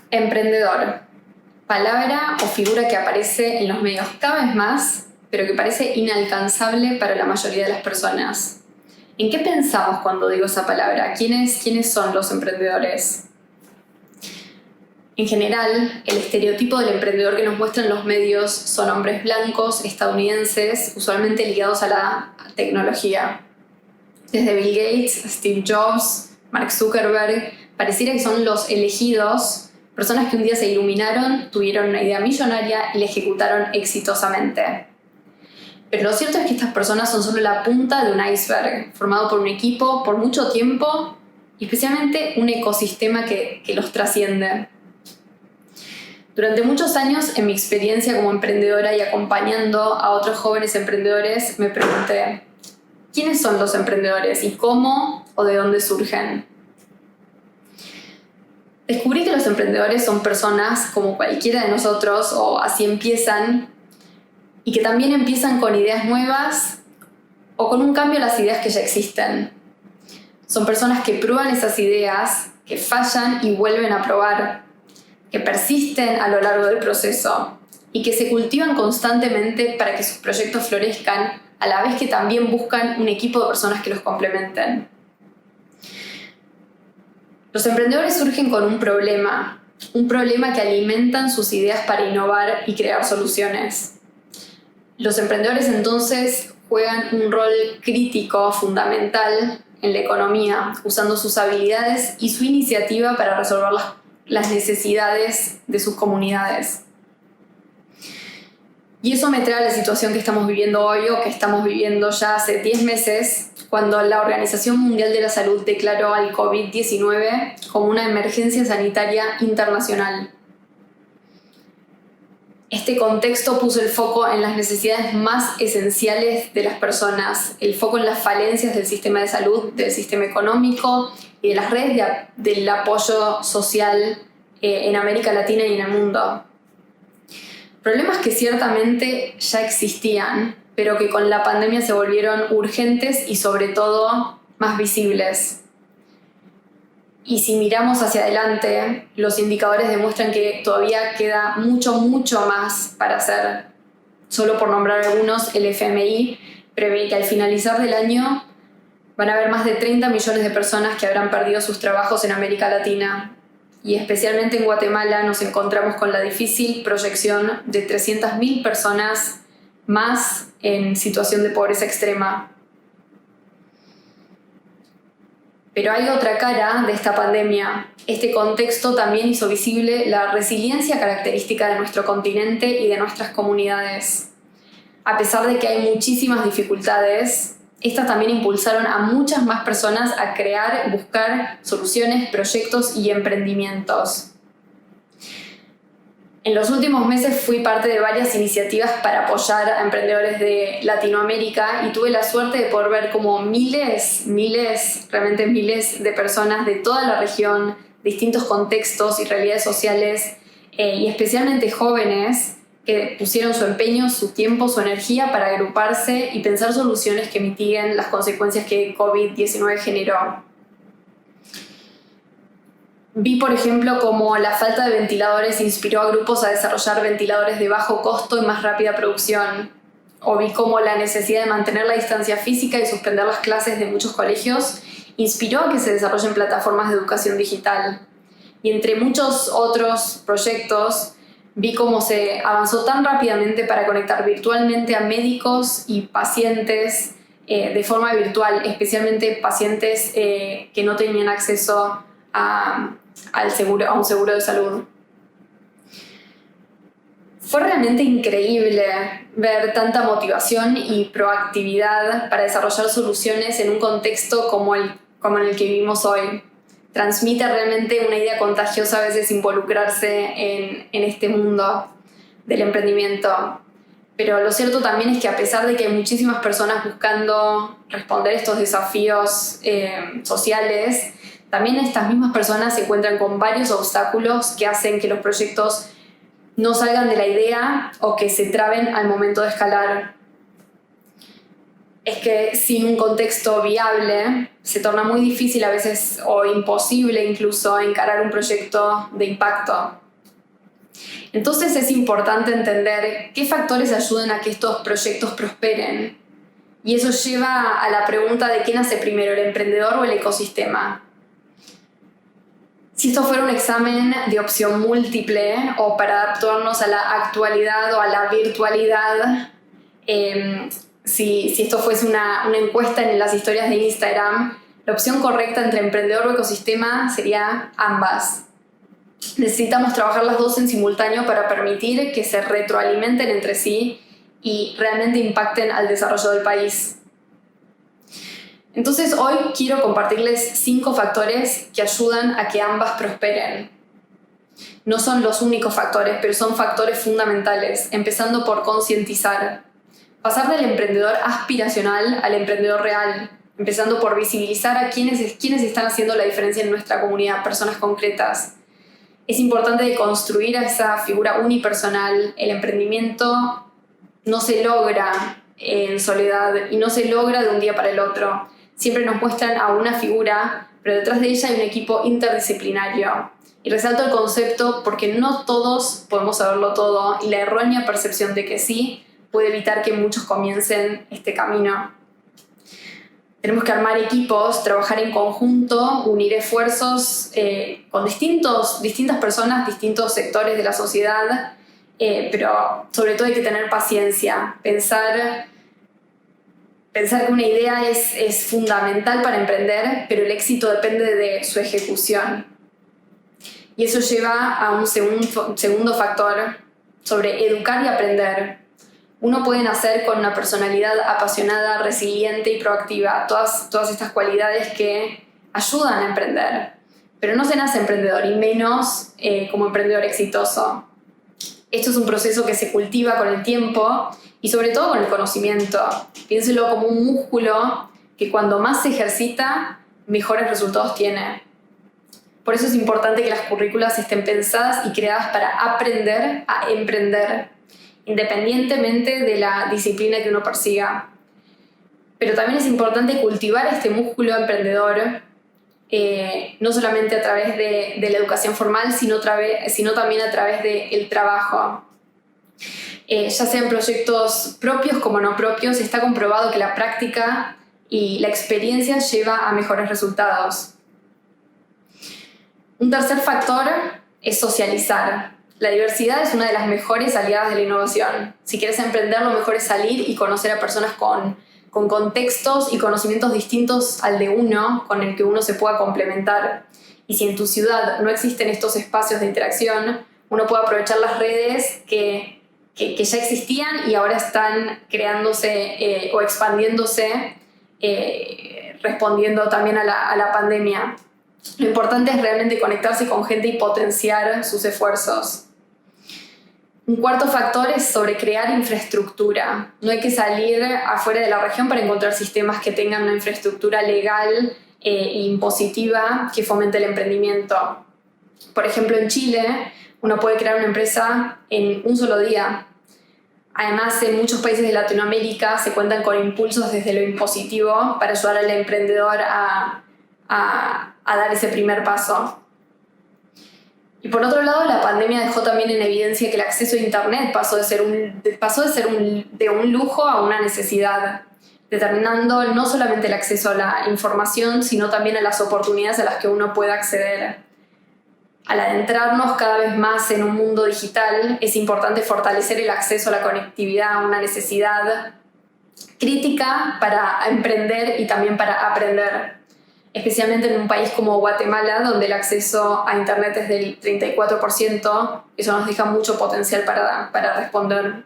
Emprendedor. Palabra o figura que aparece en los medios cada vez más, pero que parece inalcanzable para la mayoría de las personas. ¿En qué pensamos cuando digo esa palabra? ¿Quiénes son los emprendedores? En general, el estereotipo del emprendedor que nos muestran los medios son hombres blancos, estadounidenses, usualmente ligados a la tecnología. Desde Bill Gates, Steve Jobs, Mark Zuckerberg, pareciera que son los elegidos, personas que un día se iluminaron, tuvieron una idea millonaria y la ejecutaron exitosamente. Pero lo cierto es que estas personas son solo la punta de un iceberg, formado por un equipo por mucho tiempo y especialmente un ecosistema que los trasciende. Durante muchos años, en mi experiencia como emprendedora y acompañando a otros jóvenes emprendedores, me pregunté, ¿quiénes son los emprendedores y cómo o de dónde surgen? Descubrí que los emprendedores son personas como cualquiera de nosotros, o así empiezan, y que también empiezan con ideas nuevas o con un cambio a las ideas que ya existen. Son personas que prueban esas ideas, que fallan y vuelven a probar, que persisten a lo largo del proceso y que se cultivan constantemente para que sus proyectos florezcan, a la vez que también buscan un equipo de personas que los complementen. Los emprendedores surgen con un problema que alimentan sus ideas para innovar y crear soluciones. Los emprendedores entonces juegan un rol crítico, fundamental en la economía, usando sus habilidades y su iniciativa para resolver las necesidades de sus comunidades. Y eso me trae a la situación que estamos viviendo hoy, o que estamos viviendo ya hace 10 meses, cuando la Organización Mundial de la Salud declaró al COVID-19 como una emergencia sanitaria internacional. Este contexto puso el foco en las necesidades más esenciales de las personas, el foco en las falencias del sistema de salud, del sistema económico y de las redes del apoyo social en América Latina y en el mundo. Problemas que ciertamente ya existían, pero que con la pandemia se volvieron urgentes y sobre todo más visibles. Y si miramos hacia adelante, los indicadores demuestran que todavía queda mucho más para hacer. Solo por nombrar algunos, el FMI prevé que al finalizar del año van a haber más de 30 millones de personas que habrán perdido sus trabajos en América Latina. Y especialmente en Guatemala nos encontramos con la difícil proyección de 300.000 personas más en situación de pobreza extrema. Pero hay otra cara de esta pandemia. Este contexto también hizo visible la resiliencia característica de nuestro continente y de nuestras comunidades. A pesar de que hay muchísimas dificultades, estas también impulsaron a muchas más personas a crear, buscar soluciones, proyectos y emprendimientos. En los últimos meses fui parte de varias iniciativas para apoyar a emprendedores de Latinoamérica y tuve la suerte de poder ver cómo realmente miles de personas de toda la región, distintos contextos y realidades sociales, y especialmente jóvenes, que pusieron su empeño, su tiempo, su energía para agruparse y pensar soluciones que mitiguen las consecuencias que COVID-19 generó. Vi, por ejemplo, cómo la falta de ventiladores inspiró a grupos a desarrollar ventiladores de bajo costo y más rápida producción. O vi cómo la necesidad de mantener la distancia física y suspender las clases de muchos colegios inspiró a que se desarrollen plataformas de educación digital. Y entre muchos otros proyectos, vi cómo se avanzó tan rápidamente para conectar virtualmente a médicos y pacientes de forma virtual, especialmente pacientes que no tenían acceso a un seguro de salud. Fue realmente increíble ver tanta motivación y proactividad para desarrollar soluciones en un contexto como en el que vivimos hoy. Transmite realmente una idea contagiosa a veces involucrarse en este mundo del emprendimiento. Pero lo cierto también es que a pesar de que hay muchísimas personas buscando responder estos desafíos sociales, también estas mismas personas se encuentran con varios obstáculos que hacen que los proyectos no salgan de la idea o que se traben al momento de escalar. es que sin un contexto viable se torna muy difícil a veces o imposible incluso encarar un proyecto de impacto. Entonces es importante entender qué factores ayudan a que estos proyectos prosperen. Y eso lleva a la pregunta de qué nace primero, el emprendedor o el ecosistema. Si esto fuera un examen de opción múltiple o para adaptarnos a la actualidad o a la virtualidad, si esto fuese una encuesta en las historias de Instagram, la opción correcta entre emprendedor o ecosistema sería ambas. Necesitamos trabajar las dos en simultáneo para permitir que se retroalimenten entre sí y realmente impacten al desarrollo del país. Entonces hoy quiero compartirles 5 factores que ayudan a que ambas prosperen. No son los únicos factores, pero son factores fundamentales, empezando por concientizar. Pasar del emprendedor aspiracional al emprendedor real, empezando por visibilizar a quienes están haciendo la diferencia en nuestra comunidad, personas concretas. Es importante construir a esa figura unipersonal. El emprendimiento no se logra en soledad y no se logra de un día para el otro. Siempre nos muestran a una figura, pero detrás de ella hay un equipo interdisciplinario. Y resalto el concepto porque no todos podemos saberlo todo y la errónea percepción de que sí puede evitar que muchos comiencen este camino. Tenemos que armar equipos, trabajar en conjunto, unir esfuerzos con distintas personas, distintos sectores de la sociedad, pero sobre todo hay que tener paciencia. Pensar que una idea es fundamental para emprender, pero el éxito depende de su ejecución. Y eso lleva a un segundo factor sobre educar y aprender. Uno puede nacer con una personalidad apasionada, resiliente y proactiva, todas estas cualidades que ayudan a emprender. Pero no se nace emprendedor, y menos como emprendedor exitoso. Esto es un proceso que se cultiva con el tiempo y sobre todo con el conocimiento. Piénselo como un músculo que cuando más se ejercita, mejores resultados tiene. Por eso es importante que las currículas estén pensadas y creadas para aprender a emprender, independientemente de la disciplina que uno persiga. Pero también es importante cultivar este músculo emprendedor, no solamente a través de la educación formal, sino también a través del trabajo. Ya sean proyectos propios como no propios, está comprobado que la práctica y la experiencia lleva a mejores resultados. Un tercer factor es socializar. La diversidad es una de las mejores aliadas de la innovación. Si quieres emprender, lo mejor es salir y conocer a personas con contextos y conocimientos distintos al de uno, con el que uno se pueda complementar. Y si en tu ciudad no existen estos espacios de interacción, uno puede aprovechar las redes que ya existían y ahora están creándose o expandiéndose, respondiendo también a la pandemia. Lo importante es realmente conectarse con gente y potenciar sus esfuerzos. Un cuarto factor es sobre crear infraestructura. No hay que salir afuera de la región para encontrar sistemas que tengan una infraestructura legal e impositiva que fomente el emprendimiento. Por ejemplo, en Chile, uno puede crear una empresa en un solo día. Además, en muchos países de Latinoamérica se cuentan con impulsos desde lo impositivo para ayudar al emprendedor a dar ese primer paso. Y por otro lado, la pandemia dejó también en evidencia que el acceso a Internet pasó de ser un lujo a una necesidad, determinando no solamente el acceso a la información, sino también a las oportunidades a las que uno puede acceder. Al adentrarnos cada vez más en un mundo digital, es importante fortalecer el acceso a la conectividad, una necesidad crítica para emprender y también para aprender. Especialmente en un país como Guatemala, donde el acceso a Internet es del 34%, eso nos deja mucho potencial para responder.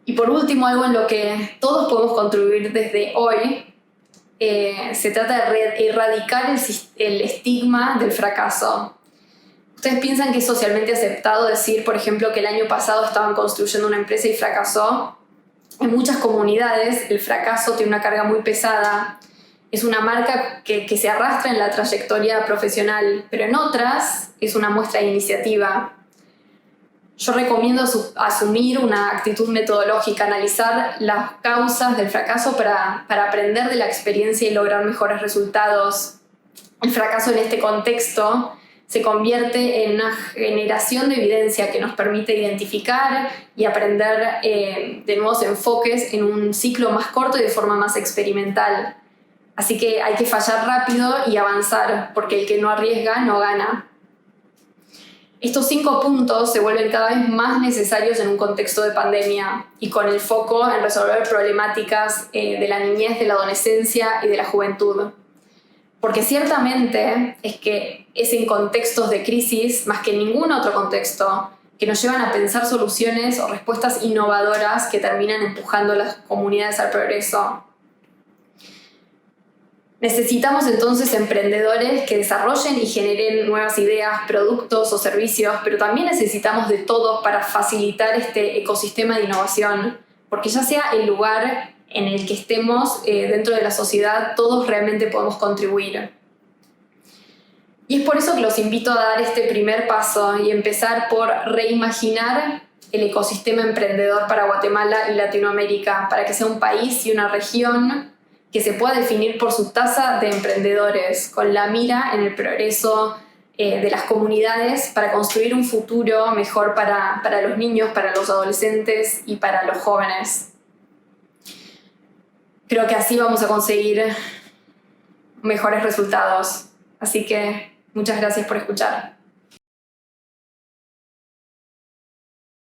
Y por último, algo en lo que todos podemos contribuir desde hoy, se trata de erradicar el estigma del fracaso. ¿Ustedes piensan que es socialmente aceptado decir, por ejemplo, que el año pasado estaban construyendo una empresa y fracasó? En muchas comunidades el fracaso tiene una carga muy pesada. Es una marca que se arrastra en la trayectoria profesional, pero en otras es una muestra de iniciativa. Yo recomiendo asumir una actitud metodológica, analizar las causas del fracaso para aprender de la experiencia y lograr mejores resultados. El fracaso en este contexto se convierte en una generación de evidencia que nos permite identificar y aprender de nuevos enfoques en un ciclo más corto y de forma más experimental. Así que hay que fallar rápido y avanzar, porque el que no arriesga no gana. Estos 5 puntos se vuelven cada vez más necesarios en un contexto de pandemia y con el foco en resolver problemáticas de la niñez, de la adolescencia y de la juventud. Porque ciertamente es que es en contextos de crisis, más que en ningún otro contexto, que nos llevan a pensar soluciones o respuestas innovadoras que terminan empujando a las comunidades al progreso. Necesitamos entonces emprendedores que desarrollen y generen nuevas ideas, productos o servicios, pero también necesitamos de todos para facilitar este ecosistema de innovación, porque ya sea el lugar en el que estemos dentro de la sociedad, todos realmente podemos contribuir. Y es por eso que los invito a dar este primer paso y empezar por reimaginar el ecosistema emprendedor para Guatemala y Latinoamérica, para que sea un país y una región que se pueda definir por su tasa de emprendedores, con la mira en el progreso de las comunidades para construir un futuro mejor para los niños, para los adolescentes y para los jóvenes. Creo que así vamos a conseguir mejores resultados. Así que muchas gracias por escuchar.